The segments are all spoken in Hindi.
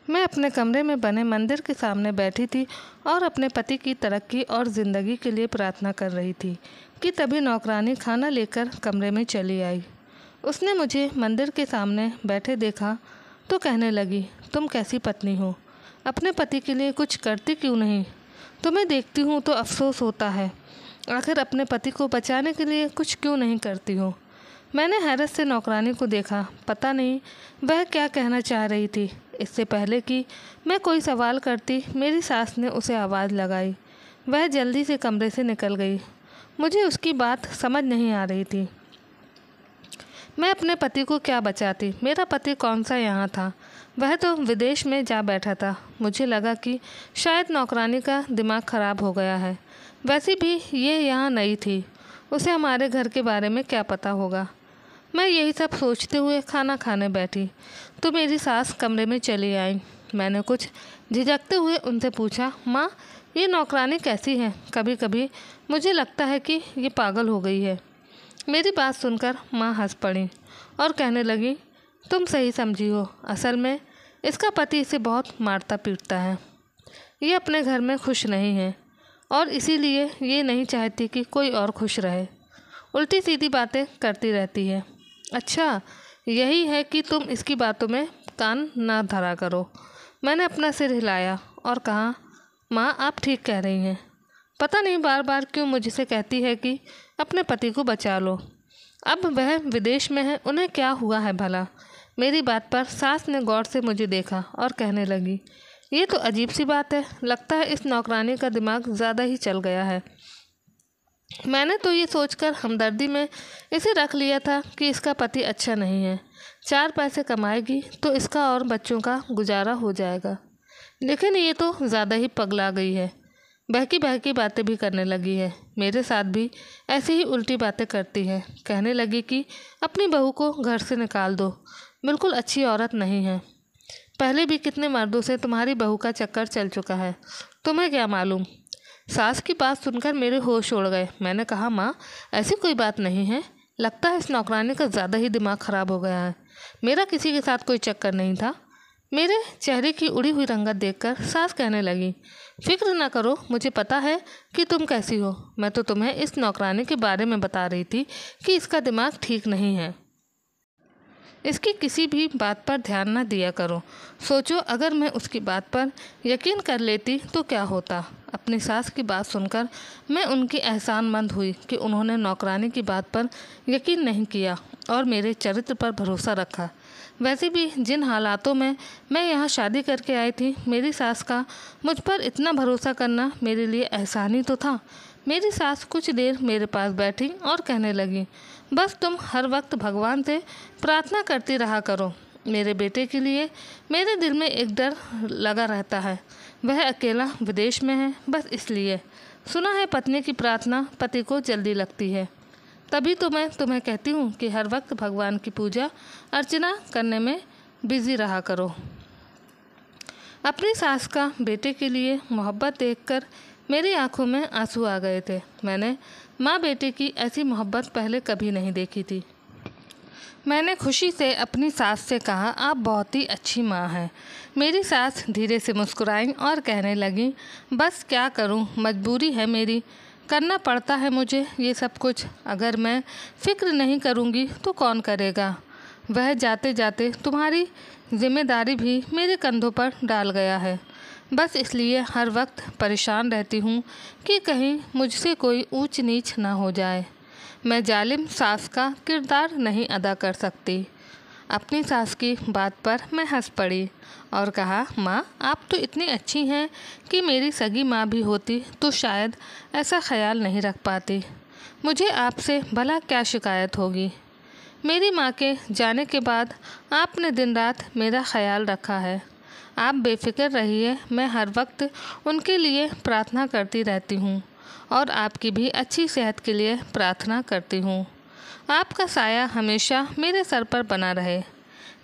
मैं अपने कमरे में बने मंदिर के सामने बैठी थी और अपने पति की तरक्की और ज़िंदगी के लिए प्रार्थना कर रही थी कि तभी नौकरानी खाना लेकर कमरे में चली आई। उसने मुझे मंदिर के सामने बैठे देखा तो कहने लगी, तुम कैसी पत्नी हो, अपने पति के लिए कुछ करती क्यों नहीं? तुम्हें देखती हूँ तो अफसोस होता है, आखिर अपने पति को बचाने के लिए कुछ क्यों नहीं करती हो? मैंने हैरत से नौकरानी को देखा। पता नहीं वह क्या कहना चाह रही थी। इससे पहले कि मैं कोई सवाल करती, मेरी सास ने उसे आवाज़ लगाई। वह जल्दी से कमरे से निकल गई। मुझे उसकी बात समझ नहीं आ रही थी। मैं अपने पति को क्या बचाती? मेरा पति कौन सा यहाँ था, वह तो विदेश में जा बैठा था। मुझे लगा कि शायद नौकरानी का दिमाग ख़राब हो गया है। वैसे भी ये यहाँ नई थी, उसे हमारे घर के बारे में क्या पता होगा। मैं यही सब सोचते हुए खाना खाने बैठी तो मेरी सास कमरे में चली आई। मैंने कुछ झिझकते हुए उनसे पूछा, माँ ये नौकरानी कैसी है? कभी कभी मुझे लगता है कि ये पागल हो गई है। मेरी बात सुनकर माँ हंस पड़ी और कहने लगी, तुम सही समझी हो, असल में इसका पति इसे बहुत मारता पीटता है। ये अपने घर में खुश नहीं है और इसीलिए ये नहीं चाहती कि कोई और खुश रहे। उल्टी सीधी बातें करती रहती है। अच्छा, यही है कि तुम इसकी बातों में कान ना धरा करो। मैंने अपना सिर हिलाया और कहा, माँ आप ठीक कह रही हैं। पता नहीं बार बार क्यों मुझसे कहती है कि अपने पति को बचा लो। अब वह विदेश में है, उन्हें क्या हुआ है भला? मेरी बात पर सास ने गौर से मुझे देखा और कहने लगी, ये तो अजीब सी बात है, लगता है इस नौकरानी का दिमाग ज़्यादा ही चल गया है। मैंने तो ये सोचकर हमदर्दी में इसे रख लिया था कि इसका पति अच्छा नहीं है, 4 पैसे कमाएगी तो इसका और बच्चों का गुजारा हो जाएगा। लेकिन ये तो ज़्यादा ही पगला गई है, बहकी बहकी बातें भी करने लगी है। मेरे साथ भी ऐसी ही उल्टी बातें करती है। कहने लगी कि अपनी बहू को घर से निकाल दो, बिल्कुल अच्छी औरत नहीं है। पहले भी कितने मर्दों से तुम्हारी बहू का चक्कर चल चुका है, तुम्हें क्या मालूम? सास की बात सुनकर मेरे होश उड़ गए। मैंने कहा, माँ ऐसी कोई बात नहीं है, लगता है इस नौकरानी का ज़्यादा ही दिमाग ख़राब हो गया है। मेरा किसी के साथ कोई चक्कर नहीं था। मेरे चेहरे की उड़ी हुई रंगत देखकर सास कहने लगी, फिक्र ना करो, मुझे पता है कि तुम कैसी हो। मैं तो तुम्हें इस नौकरानी के बारे में बता रही थी कि इसका दिमाग ठीक नहीं है। इसकी किसी भी बात पर ध्यान न दिया करो। सोचो अगर मैं उसकी बात पर यकीन कर लेती तो क्या होता। अपनी सास की बात सुनकर मैं उनकी एहसानमंद हुई कि उन्होंने नौकरानी की बात पर यकीन नहीं किया और मेरे चरित्र पर भरोसा रखा। वैसे भी जिन हालातों में मैं यहाँ शादी करके आई थी, मेरी सास का मुझ पर इतना भरोसा करना मेरे लिए एहसान ही तो था। मेरी सास कुछ देर मेरे पास बैठी और कहने लगी, बस तुम हर वक्त भगवान से प्रार्थना करती रहा करो मेरे बेटे के लिए। मेरे दिल में एक डर लगा रहता है, वह अकेला विदेश में है, बस इसलिए। सुना है पत्नी की प्रार्थना पति को जल्दी लगती है, तभी तो मैं तुम्हें कहती हूँ कि हर वक्त भगवान की पूजा अर्चना करने में बिजी रहा करो। अपनी सास का बेटे के लिए मोहब्बत देखकर मेरी आंखों में आंसू आ गए थे। मैंने माँ बेटे की ऐसी मोहब्बत पहले कभी नहीं देखी थी। मैंने खुशी से अपनी सास से कहा, आप बहुत ही अच्छी माँ हैं। मेरी सास धीरे से मुस्कुराई और कहने लगी, बस क्या करूँ, मजबूरी है मेरी, करना पड़ता है मुझे ये सब कुछ। अगर मैं फ़िक्र नहीं करूँगी तो कौन करेगा। वह जाते जाते तुम्हारी जिम्मेदारी भी मेरे कंधों पर डाल गया है, बस इसलिए हर वक्त परेशान रहती हूँ कि कहीं मुझसे कोई ऊंच नीच ना हो जाए। मैं जालिम सास का किरदार नहीं अदा कर सकती। अपनी सास की बात पर मैं हंस पड़ी और कहा, माँ आप तो इतनी अच्छी हैं कि मेरी सगी माँ भी होती तो शायद ऐसा ख्याल नहीं रख पाती। मुझे आपसे भला क्या शिकायत होगी। मेरी माँ के जाने के बाद आपने दिन रात मेरा ख्याल रखा है। आप बेफिक्र रहिए, मैं हर वक्त उनके लिए प्रार्थना करती रहती हूँ और आपकी भी अच्छी सेहत के लिए प्रार्थना करती हूँ। आपका साया हमेशा मेरे सर पर बना रहे।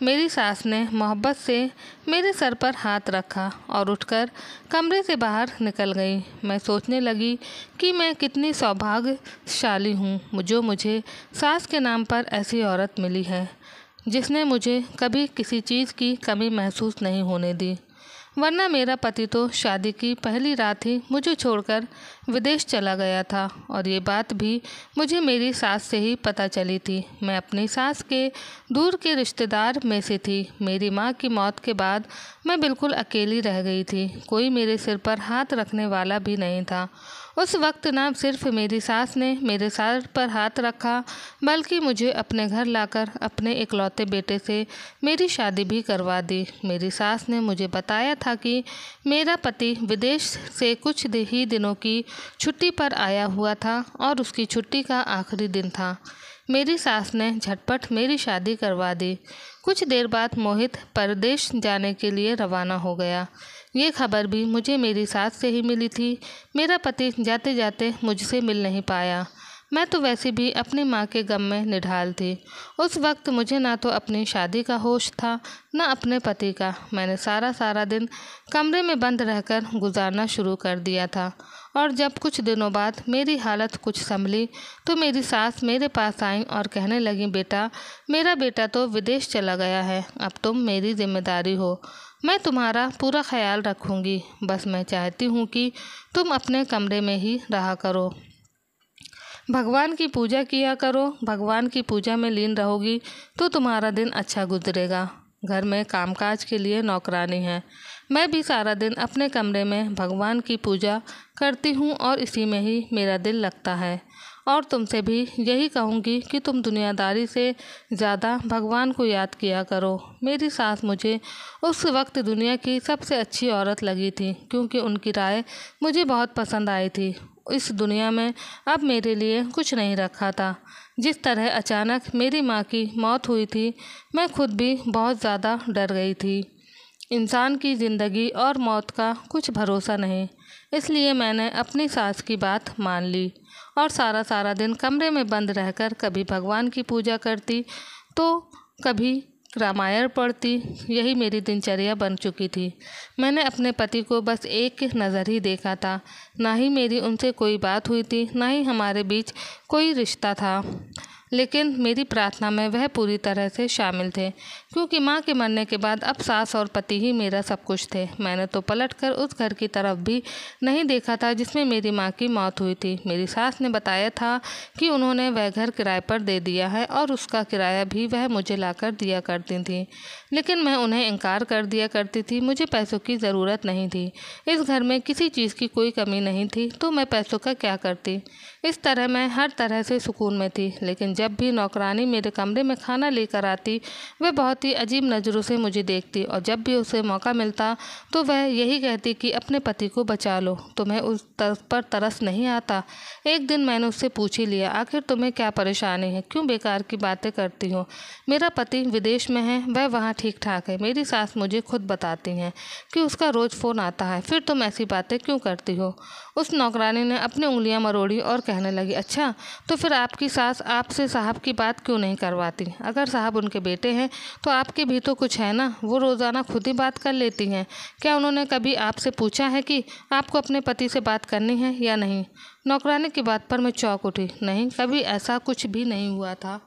मेरी सास ने मोहब्बत से मेरे सर पर हाथ रखा और उठकर कमरे से बाहर निकल गई। मैं सोचने लगी कि मैं कितनी सौभाग्यशाली हूँ जो मुझे सास के नाम पर ऐसी औरत मिली है जिसने मुझे कभी किसी चीज़ की कमी महसूस नहीं होने दी। वरना मेरा पति तो शादी की पहली रात ही मुझे छोड़कर विदेश चला गया था और ये बात भी मुझे मेरी सास से ही पता चली थी। मैं अपनी सास के दूर के रिश्तेदार में से थी। मेरी माँ की मौत के बाद मैं बिल्कुल अकेली रह गई थी। कोई मेरे सिर पर हाथ रखने वाला भी नहीं था। उस वक्त ना सिर्फ मेरी सास ने मेरे सर पर हाथ रखा, बल्कि मुझे अपने घर लाकर अपने इकलौते बेटे से मेरी शादी भी करवा दी। मेरी सास ने मुझे बताया था कि मेरा पति विदेश से कुछ ही दिनों की छुट्टी पर आया हुआ था और उसकी छुट्टी का आखिरी दिन था। मेरी सास ने झटपट मेरी शादी करवा दी। कुछ देर बाद मोहित परदेश जाने के लिए रवाना हो गया। ये खबर भी मुझे मेरी सास से ही मिली थी। मेरा पति जाते जाते मुझसे मिल नहीं पाया। मैं तो वैसे भी अपनी माँ के गम में निढाल थी। उस वक्त मुझे ना तो अपनी शादी का होश था, ना अपने पति का। मैंने सारा दिन कमरे में बंद रहकर गुजारना शुरू कर दिया था और जब कुछ दिनों बाद मेरी हालत कुछ संभली तो मेरी सास मेरे पास आई और कहने लगी, बेटा, मेरा बेटा तो विदेश चला गया है, अब तुम मेरी जिम्मेदारी हो। मैं तुम्हारा पूरा ख्याल रखूँगी। बस मैं चाहती हूँ कि तुम अपने कमरे में ही रहा करो, भगवान की पूजा किया करो। भगवान की पूजा में लीन रहोगी तो तुम्हारा दिन अच्छा गुजरेगा। घर में कामकाज के लिए नौकरानी है। मैं भी सारा दिन अपने कमरे में भगवान की पूजा करती हूँ और इसी में ही मेरा दिल लगता है। और तुमसे भी यही कहूँगी कि तुम दुनियादारी से ज़्यादा भगवान को याद किया करो। मेरी सास मुझे उस वक्त दुनिया की सबसे अच्छी औरत लगी थी, क्योंकि उनकी राय मुझे बहुत पसंद आई थी। इस दुनिया में अब मेरे लिए कुछ नहीं रखा था। जिस तरह अचानक मेरी माँ की मौत हुई थी, मैं खुद भी बहुत ज़्यादा डर गई थी। इंसान की ज़िंदगी और मौत का कुछ भरोसा नहीं, इसलिए मैंने अपनी सास की बात मान ली और सारा दिन कमरे में बंद रहकर कभी भगवान की पूजा करती तो कभी रामायण पढ़ती। यही मेरी दिनचर्या बन चुकी थी। मैंने अपने पति को बस एक नज़र ही देखा था। ना ही मेरी उनसे कोई बात हुई थी, ना ही हमारे बीच कोई रिश्ता था, लेकिन मेरी प्रार्थना में वह पूरी तरह से शामिल थे, क्योंकि माँ के मरने के बाद अब सास और पति ही मेरा सब कुछ थे। मैंने तो पलटकर उस घर की तरफ भी नहीं देखा था जिसमें मेरी माँ की मौत हुई थी। मेरी सास ने बताया था कि उन्होंने वह घर किराए पर दे दिया है और उसका किराया भी वह मुझे लाकर दिया करती थी, लेकिन मैं उन्हें इनकार कर दिया करती थी। मुझे पैसों की ज़रूरत नहीं थी। इस घर में किसी चीज़ की कोई कमी नहीं थी, तो मैं पैसों का क्या करती। इस तरह मैं हर तरह से सुकून में थी। लेकिन जब भी नौकरानी मेरे कमरे में खाना लेकर आती, वह बहुत ही अजीब नज़रों से मुझे देखती और जब भी उसे मौका मिलता तो वह यही कहती कि अपने पति को बचा लो, तुम्हें उस पर तरस नहीं आता। एक दिन मैंने उससे पूछ ही लिया, आखिर तुम्हें क्या परेशानी है, क्यों बेकार की बातें करती हो। मेरा पति विदेश में है, वह वहाँ ठीक ठाक है। मेरी सास मुझे खुद बताती हैं कि उसका रोज़ फ़ोन आता है, फिर तुम ऐसी बातें क्यों करती हो। उस नौकरानी ने अपनी उंगलियां मरोड़ी और कहने लगी, अच्छा, तो फिर आपकी सास आपसे साहब की बात क्यों नहीं करवाती। अगर साहब उनके बेटे हैं तो आपके भी तो कुछ है ना, वो रोज़ाना खुद ही बात कर लेती हैं। क्या उन्होंने कभी आपसे पूछा है कि आपको अपने पति से बात करनी है या नहीं। नौकरानी की बात पर मैं चौंक उठी। नहीं, कभी ऐसा कुछ भी नहीं हुआ था।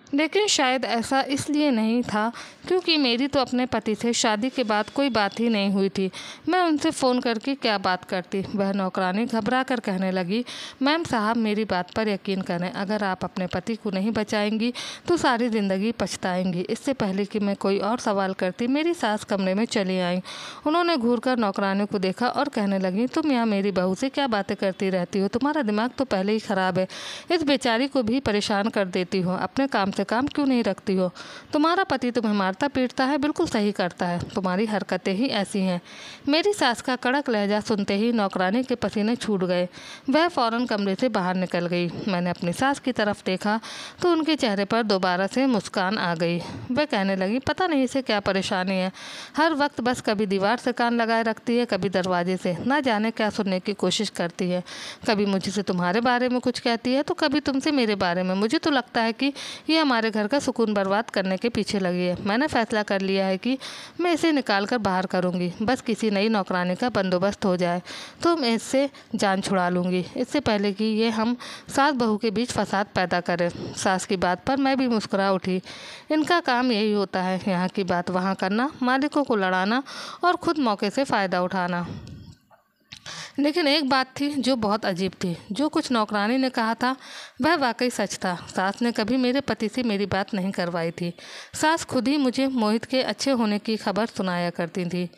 लेकिन शायद ऐसा इसलिए नहीं था क्योंकि मेरी तो अपने पति से शादी के बाद कोई बात ही नहीं हुई थी। मैं उनसे फ़ोन करके क्या बात करती। वह नौकरानी घबरा कर कहने लगी, मैम साहब, मेरी बात पर यकीन करें, अगर आप अपने पति को नहीं बचाएंगी तो सारी ज़िंदगी पछताएंगी। इससे पहले कि मैं कोई और सवाल करती, मेरी सास कमरे में चली आई। उन्होंने घूरकर नौकरानी को देखा और कहने लगी, तुम यहाँ मेरी बहू से क्या बातें करती रहती हो, तुम्हारा दिमाग तो पहले ही ख़राब है। इस बेचारी को भी परेशान कर देती हो, अपने काम से काम क्यों नहीं रखती हो। तुम्हारा पति तुम्हें मारता पीटता है, बिल्कुल सही करता है, तुम्हारी हरकतें ही ऐसी हैं। मेरी सास का कड़क लहजा सुनते ही नौकरानी के पसीने छूट गए। वह फौरन कमरे से बाहर निकल गई। मैंने अपनी सास की तरफ देखा तो उनके चेहरे पर दोबारा से मुस्कान आ गई। वह कहने लगी, पता नहीं इसे क्या परेशानी है, हर वक्त बस कभी दीवार से कान लगाए रखती है, कभी दरवाजे से, ना जाने क्या सुनने की कोशिश करती है। कभी मुझसे तुम्हारे बारे में कुछ कहती है तो कभी तुमसे मेरे बारे में। मुझे तो लगता है कि ये हमारे घर का सुकून बर्बाद करने के पीछे लगी है। मैंने फैसला कर लिया है कि मैं इसे निकाल कर बाहर करूँगी। बस किसी नई नौकरानी का बंदोबस्त हो जाए तो मैं इससे जान छुड़ा लूँगी, इससे पहले कि ये हम सास बहू के बीच फसाद पैदा करें। सास की बात पर मैं भी मुस्कुरा उठी। इनका काम यही होता है, यहाँ की बात वहाँ करना, मालिकों को लड़ाना और खुद मौके से फ़ायदा उठाना। लेकिन एक बात थी जो बहुत अजीब थी। जो कुछ नौकरानी ने कहा था वह वाकई सच था। सास ने कभी मेरे पति से मेरी बात नहीं करवाई थी। सास खुद ही मुझे मोहित के अच्छे होने की खबर सुनाया करती थी।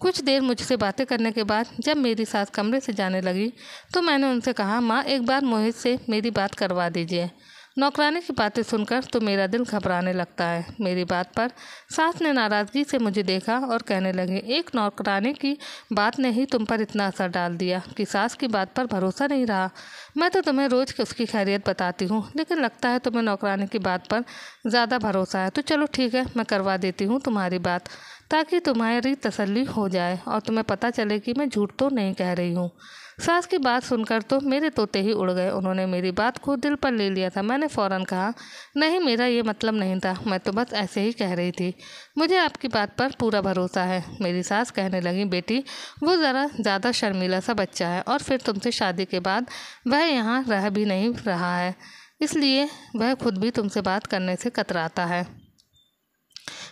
कुछ देर मुझसे बातें करने के बाद जब मेरी सास कमरे से जाने लगी तो मैंने उनसे कहा, माँ एक बार मोहित से मेरी बात करवा दीजिए। नौकरानी की बातें सुनकर तो मेरा दिल घबराने लगता है। मेरी बात पर सास ने नाराज़गी से मुझे देखा और कहने लगी, एक नौकरानी की बात ने ही तुम पर इतना असर डाल दिया कि सास की बात पर भरोसा नहीं रहा। मैं तो तुम्हें रोज़ उसकी खैरियत बताती हूँ, लेकिन लगता है तुम्हें नौकरानी की बात पर ज़्यादा भरोसा है। तो चलो ठीक है, मैं करवा देती हूँ तुम्हारी बात, ताकि तुम्हारी तसल्ली हो जाए और तुम्हें पता चले कि मैं झूठ तो नहीं कह रही हूँ। सास की बात सुनकर तो मेरे तोते ही उड़ गए। उन्होंने मेरी बात को दिल पर ले लिया था। मैंने फ़ौरन कहा, नहीं मेरा ये मतलब नहीं था, मैं तो बस ऐसे ही कह रही थी, मुझे आपकी बात पर पूरा भरोसा है। मेरी सास कहने लगी, बेटी वो ज़रा ज़्यादा शर्मीला सा बच्चा है और फिर तुमसे शादी के बाद वह यहाँ रह भी नहीं रहा है, इसलिए वह खुद भी तुमसे बात करने से कतराता है।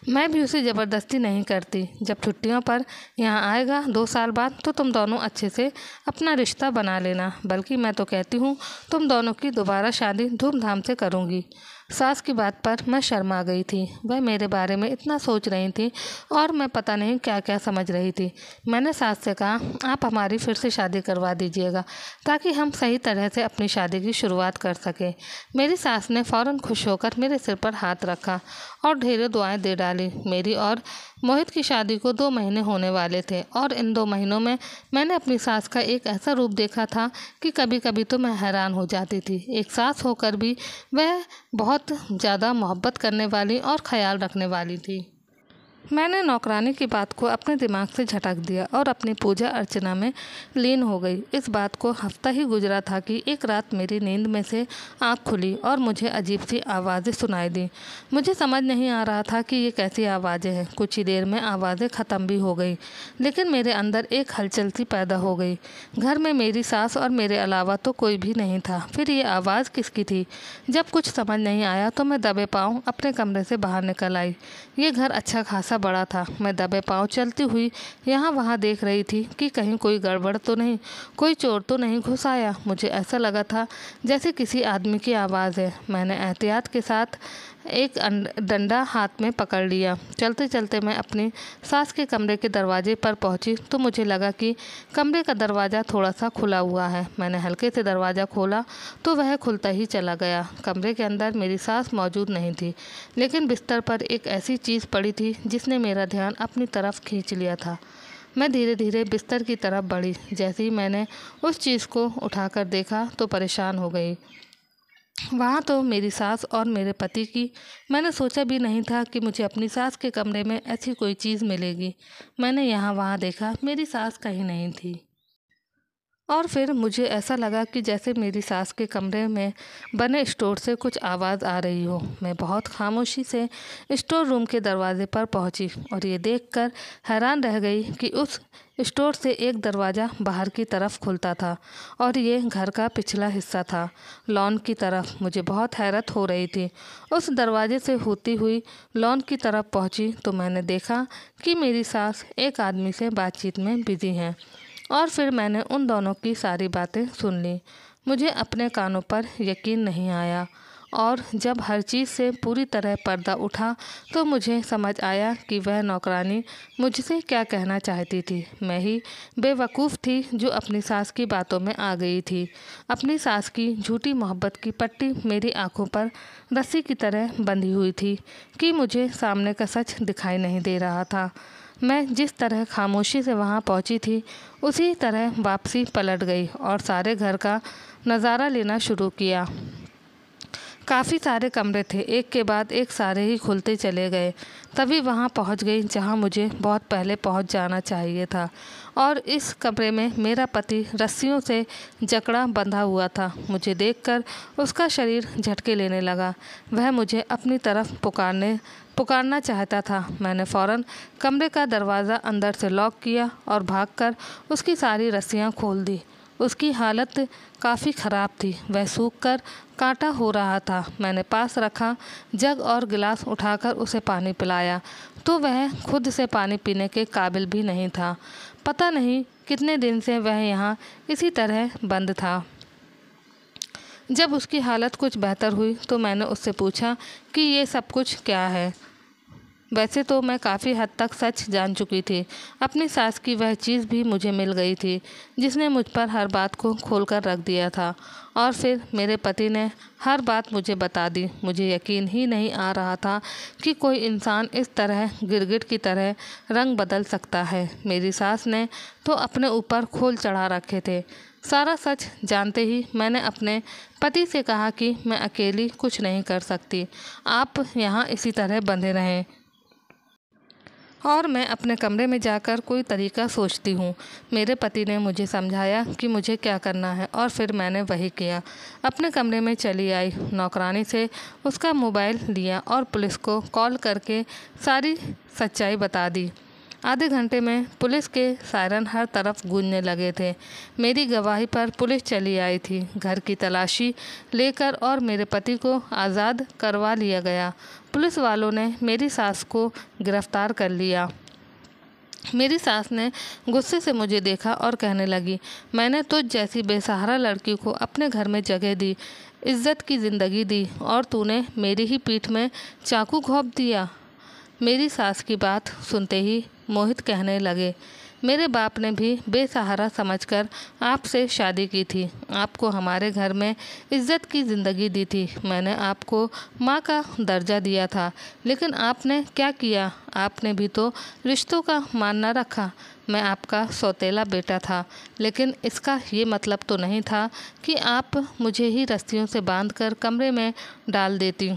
मैं भी उसे ज़बरदस्ती नहीं करती। जब छुट्टियों पर यहाँ आएगा 2 साल बाद तो तुम दोनों अच्छे से अपना रिश्ता बना लेना। बल्कि मैं तो कहती हूँ तुम दोनों की दोबारा शादी धूमधाम से करूँगी। सास की बात पर मैं शर्मा गई थी। वह मेरे बारे में इतना सोच रही थी और मैं पता नहीं क्या क्या समझ रही थी। मैंने सास से कहा, आप हमारी फिर से शादी करवा दीजिएगा ताकि हम सही तरह से अपनी शादी की शुरुआत कर सकें। मेरी सास ने फ़ौरन खुश होकर मेरे सिर पर हाथ रखा और ढेरों दुआएं दे डाली। मेरी और मोहित की शादी को 2 महीने होने वाले थे और इन 2 महीनों में मैंने अपनी सास का एक ऐसा रूप देखा था कि कभी कभी तो मैं हैरान हो जाती थी। एक सास होकर भी वह बहुत ज़्यादा मोहब्बत करने वाली और ख्याल रखने वाली थी। मैंने नौकरानी की बात को अपने दिमाग से झटक दिया और अपनी पूजा अर्चना में लीन हो गई। इस बात को हफ्ता ही गुजरा था कि एक रात मेरी नींद में से आँख खुली और मुझे अजीब सी आवाज़ें सुनाई दी। मुझे समझ नहीं आ रहा था कि ये कैसी आवाज़ें हैं। कुछ ही देर में आवाज़ें ख़त्म भी हो गई, लेकिन मेरे अंदर एक हलचल सी पैदा हो गई। घर में मेरी सास और मेरे अलावा तो कोई भी नहीं था। फिर ये आवाज़ किसकी थी? जब कुछ समझ नहीं आया तो मैं दबे पाँव अपने कमरे से बाहर निकल आई। ये घर अच्छा खासा बड़ा था। मैं दबे पाँव चलती हुई यहाँ वहाँ देख रही थी कि कहीं कोई गड़बड़ तो नहीं, कोई चोर तो नहीं घुस आया। मुझे ऐसा लगा था जैसे किसी आदमी की आवाज़ है। मैंने एहतियात के साथ एक डंडा हाथ में पकड़ लिया। चलते चलते मैं अपनी सास के कमरे के दरवाजे पर पहुंची तो मुझे लगा कि कमरे का दरवाज़ा थोड़ा सा खुला हुआ है। मैंने हल्के से दरवाज़ा खोला तो वह खुलता ही चला गया। कमरे के अंदर मेरी सास मौजूद नहीं थी, लेकिन बिस्तर पर एक ऐसी चीज़ पड़ी थी जिसने मेरा ध्यान अपनी तरफ खींच लिया था। मैं धीरे धीरे बिस्तर की तरफ बढ़ी। जैसे ही मैंने उस चीज़ को उठाकर देखा तो परेशान हो गई। वहाँ तो मेरी सास और मेरे पति की। मैंने सोचा भी नहीं था कि मुझे अपनी सास के कमरे में ऐसी कोई चीज़ मिलेगी। मैंने यहाँ वहाँ देखा, मेरी सास कहीं नहीं थी। और फिर मुझे ऐसा लगा कि जैसे मेरी सास के कमरे में बने स्टोर से कुछ आवाज़ आ रही हो। मैं बहुत खामोशी से स्टोर रूम के दरवाजे पर पहुंची और ये देखकर हैरान रह गई कि उस स्टोर से एक दरवाज़ा बाहर की तरफ खुलता था और ये घर का पिछला हिस्सा था, लॉन की तरफ। मुझे बहुत हैरत हो रही थी। उस दरवाजे से होती हुई लॉन की तरफ पहुंची तो मैंने देखा कि मेरी सास एक आदमी से बातचीत में बिजी हैं और फिर मैंने उन दोनों की सारी बातें सुन ली। मुझे अपने कानों पर यकीन नहीं आया और जब हर चीज़ से पूरी तरह पर्दा उठा तो मुझे समझ आया कि वह नौकरानी मुझसे क्या कहना चाहती थी। मैं ही बेवकूफ़ थी जो अपनी सास की बातों में आ गई थी। अपनी सास की झूठी मोहब्बत की पट्टी मेरी आंखों पर रस्सी की तरह बंधी हुई थी कि मुझे सामने का सच दिखाई नहीं दे रहा था। मैं जिस तरह खामोशी से वहाँ पहुँची थी उसी तरह वापसी पलट गई और सारे घर का नज़ारा लेना शुरू किया। काफ़ी सारे कमरे थे, एक के बाद एक सारे ही खुलते चले गए। तभी वहाँ पहुँच गई जहाँ मुझे बहुत पहले पहुँच जाना चाहिए था, और इस कमरे में मेरा पति रस्सियों से जकड़ा बंधा हुआ था। मुझे देखकर उसका शरीर झटके लेने लगा। वह मुझे अपनी तरफ पुकारना चाहता था। मैंने फ़ौरन कमरे का दरवाज़ा अंदर से लॉक किया और भागकर उसकी सारी रस्सियाँ खोल दी। उसकी हालत काफ़ी ख़राब थी, वह सूखकर कांटा हो रहा था। मैंने पास रखा जग और गिलास उठाकर उसे पानी पिलाया तो वह खुद से पानी पीने के काबिल भी नहीं था। पता नहीं कितने दिन से वह यहाँ इसी तरह बंद था। जब उसकी हालत कुछ बेहतर हुई तो मैंने उससे पूछा कि ये सब कुछ क्या है। वैसे तो मैं काफ़ी हद तक सच जान चुकी थी। अपनी सास की वह चीज़ भी मुझे मिल गई थी जिसने मुझ पर हर बात को खोलकर रख दिया था, और फिर मेरे पति ने हर बात मुझे बता दी। मुझे यकीन ही नहीं आ रहा था कि कोई इंसान इस तरह गिरगिट की तरह रंग बदल सकता है। मेरी सास ने तो अपने ऊपर खोल चढ़ा रखे थे। सारा सच जानते ही मैंने अपने पति से कहा कि मैं अकेली कुछ नहीं कर सकती, आप यहाँ इसी तरह बंधे रहें और मैं अपने कमरे में जाकर कोई तरीका सोचती हूँ। मेरे पति ने मुझे समझाया कि मुझे क्या करना है, और फिर मैंने वही किया। अपने कमरे में चली आई, नौकरानी से उसका मोबाइल लिया और पुलिस को कॉल करके सारी सच्चाई बता दी। आधे घंटे में पुलिस के सायरन हर तरफ गूंजने लगे थे। मेरी गवाही पर पुलिस चली आई थी। घर की तलाशी लेकर और मेरे पति को आज़ाद करवा लिया गया। पुलिस वालों ने मेरी सास को गिरफ्तार कर लिया। मेरी सास ने गुस्से से मुझे देखा और कहने लगी, मैंने तुझ जैसी बेसहारा लड़की को अपने घर में जगह दी, इज्जत की ज़िंदगी दी, और तूने मेरी ही पीठ में चाकू घोंप दिया। मेरी सास की बात सुनते ही मोहित कहने लगे, मेरे बाप ने भी बेसहारा समझकर आपसे शादी की थी, आपको हमारे घर में इज्जत की ज़िंदगी दी थी। मैंने आपको माँ का दर्जा दिया था, लेकिन आपने क्या किया? आपने भी तो रिश्तों का मान न रखा। मैं आपका सौतेला बेटा था, लेकिन इसका ये मतलब तो नहीं था कि आप मुझे ही रस्सियों से बांधकर कमरे में डाल देती।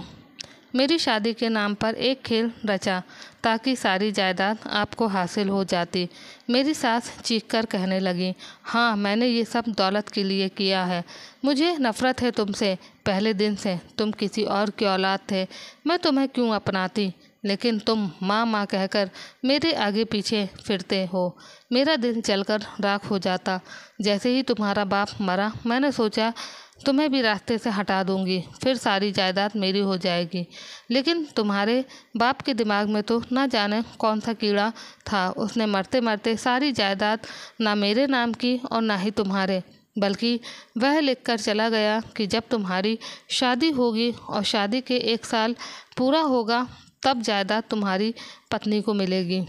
मेरी शादी के नाम पर एक खेल रचा ताकि सारी जायदाद आपको हासिल हो जाती। मेरी सास चीखकर कहने लगी, हाँ, मैंने ये सब दौलत के लिए किया है। मुझे नफ़रत है तुमसे पहले दिन से। तुम किसी और की औलाद थे, मैं तुम्हें क्यों अपनाती? लेकिन तुम माँ माँ कहकर मेरे आगे पीछे फिरते हो। मेरा दिल जलकर राख हो जाता। जैसे ही तुम्हारा बाप मरा, मैंने सोचा तुम्हें भी रास्ते से हटा दूंगी, फिर सारी जायदाद मेरी हो जाएगी। लेकिन तुम्हारे बाप के दिमाग में तो ना जाने कौन सा कीड़ा था। उसने मरते मरते सारी जायदाद ना मेरे नाम की और ना ही तुम्हारे, बल्कि वह लिखकर चला गया कि जब तुम्हारी शादी होगी और शादी के 1 साल पूरा होगा तब जायदाद तुम्हारी पत्नी को मिलेगी।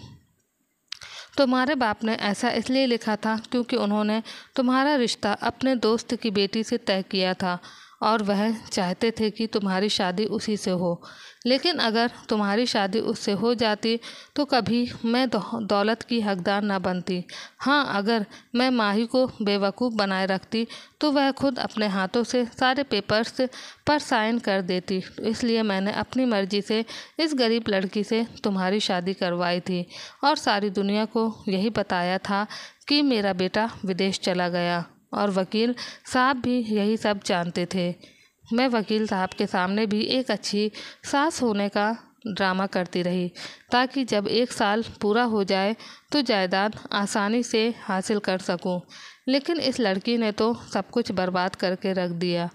तुम्हारे बाप ने ऐसा इसलिए लिखा था क्योंकि उन्होंने तुम्हारा रिश्ता अपने दोस्त की बेटी से तय किया था और वह चाहते थे कि तुम्हारी शादी उसी से हो। लेकिन अगर तुम्हारी शादी उससे हो जाती तो कभी मैं दौलत की हकदार ना बनती। हाँ, अगर मैं माही को बेवकूफ़ बनाए रखती तो वह खुद अपने हाथों से सारे पेपर्स पर साइन कर देती। इसलिए मैंने अपनी मर्ज़ी से इस गरीब लड़की से तुम्हारी शादी करवाई थी और सारी दुनिया को यही बताया था कि मेरा बेटा विदेश चला गया, और वकील साहब भी यही सब जानते थे। मैं वकील साहब के सामने भी एक अच्छी सास होने का ड्रामा करती रही ताकि जब 1 साल पूरा हो जाए तो जायदाद आसानी से हासिल कर सकूं। लेकिन इस लड़की ने तो सब कुछ बर्बाद करके रख दिया।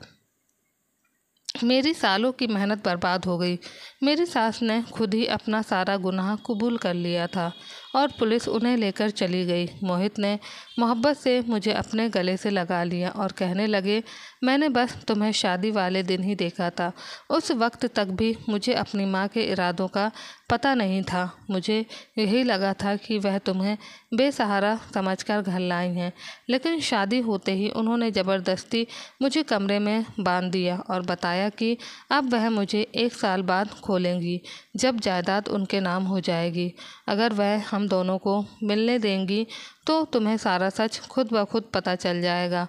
मेरी सालों की मेहनत बर्बाद हो गई। मेरी सास ने खुद ही अपना सारा गुनाह कबूल कर लिया था और पुलिस उन्हें लेकर चली गई। मोहित ने मोहब्बत से मुझे अपने गले से लगा लिया और कहने लगे, मैंने बस तुम्हें शादी वाले दिन ही देखा था। उस वक्त तक भी मुझे अपनी माँ के इरादों का पता नहीं था। मुझे यही लगा था कि वह तुम्हें बेसहारा समझकर घर लाई हैं, लेकिन शादी होते ही उन्होंने ज़बरदस्ती मुझे कमरे में बांध दिया और बताया कि अब वह मुझे 1 साल बाद खोलेंगी जब जायदाद उनके नाम हो जाएगी। अगर वह हम दोनों को मिलने देंगी तो तुम्हें सारा सच खुद ब खुद पता चल जाएगा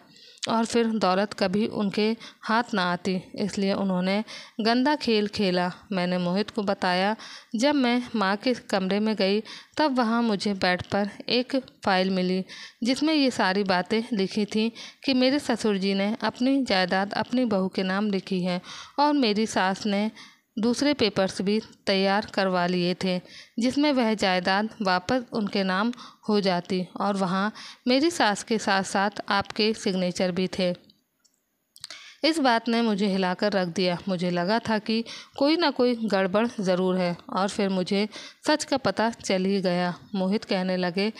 और फिर दौलत कभी उनके हाथ ना आती, इसलिए उन्होंने गंदा खेल खेला। मैंने मोहित को बताया। जब मैं माँ के कमरे में गई तब वहाँ मुझे बेड पर एक फ़ाइल मिली जिसमें ये सारी बातें लिखी थी कि मेरे ससुर जी ने अपनी जायदाद अपनी बहू के नाम लिखी है और मेरी सास ने दूसरे पेपर्स भी तैयार करवा लिए थे जिसमें वह जायदाद वापस उनके नाम हो जाती और वहाँ मेरी सास के साथ साथ आपके सिग्नेचर भी थे। इस बात ने मुझे हिलाकर रख दिया। मुझे लगा था कि कोई ना कोई गड़बड़ ज़रूर है और फिर मुझे सच का पता चल ही गया। मोहित कहने लगे,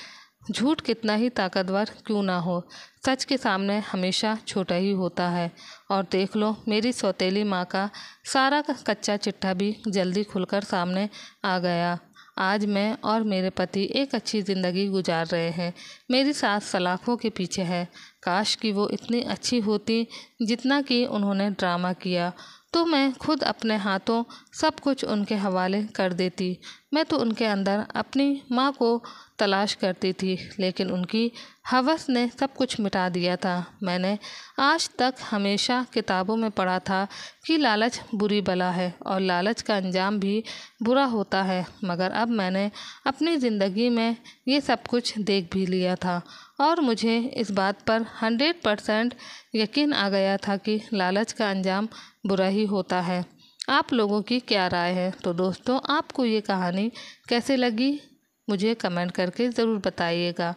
झूठ कितना ही ताकतवर क्यों ना हो, सच के सामने हमेशा छोटा ही होता है। और देख लो, मेरी सौतेली माँ का सारा कच्चा चिट्ठा भी जल्दी खुलकर सामने आ गया। आज मैं और मेरे पति एक अच्छी ज़िंदगी गुजार रहे हैं। मेरी सास सलाखों के पीछे है। काश कि वो इतनी अच्छी होती जितना कि उन्होंने ड्रामा किया, तो मैं खुद अपने हाथों सब कुछ उनके हवाले कर देती। मैं तो उनके अंदर अपनी माँ को तलाश करती थी, लेकिन उनकी हवस ने सब कुछ मिटा दिया था। मैंने आज तक हमेशा किताबों में पढ़ा था कि लालच बुरी बला है और लालच का अंजाम भी बुरा होता है, मगर अब मैंने अपनी ज़िंदगी में ये सब कुछ देख भी लिया था और मुझे इस बात पर 100% यकीन आ गया था कि लालच का अंजाम बुरा ही होता है। आप लोगों की क्या राय है? तो दोस्तों, आपको ये कहानी कैसे लगी मुझे कमेंट करके ज़रूर बताइएगा।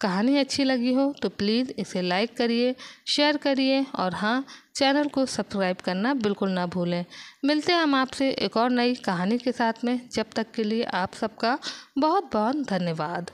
कहानी अच्छी लगी हो तो प्लीज़ इसे लाइक करिए, शेयर करिए और हाँ, चैनल को सब्सक्राइब करना बिल्कुल ना भूलें। मिलते हैं हम आपसे एक और नई कहानी के साथ में। जब तक के लिए आप सबका बहुत बहुत धन्यवाद।